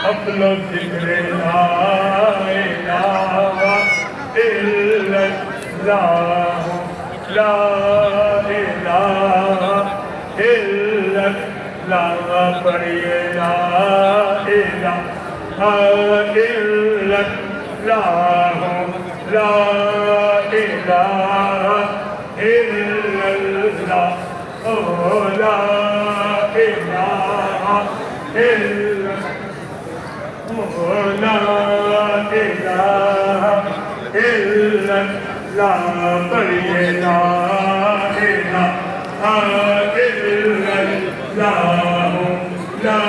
أفضل ذكر لا إله إلا الله لا إله إلا الله پڑھیے لا إله إلا الله لا إله إلا الله لا إله إلا لا إله إلا الله پڑھیے لا إله إلا الله لا إله إلا الله لا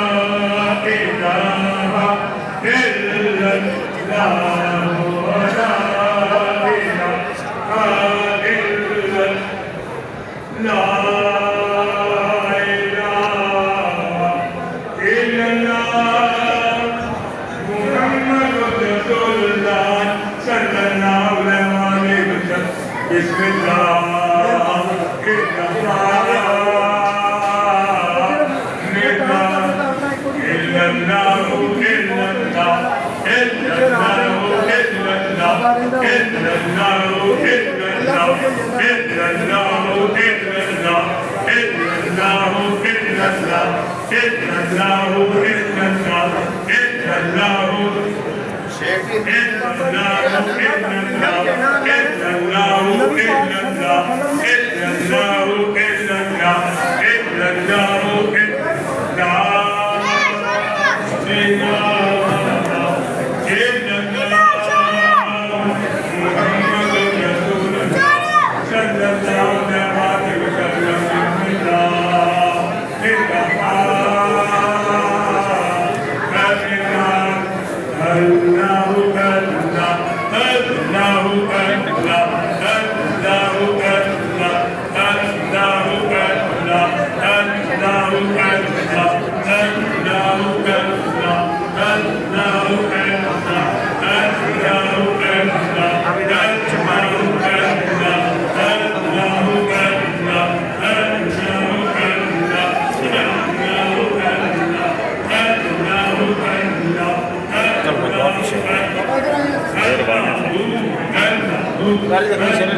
إله إلا بسم الله إلا الله إلا الله إلا الله إلا الله إلا الله إلا الله إلا الله إلا الله إلا الله إلا الله إلا الله إلا الله إلا الله Vale, también se le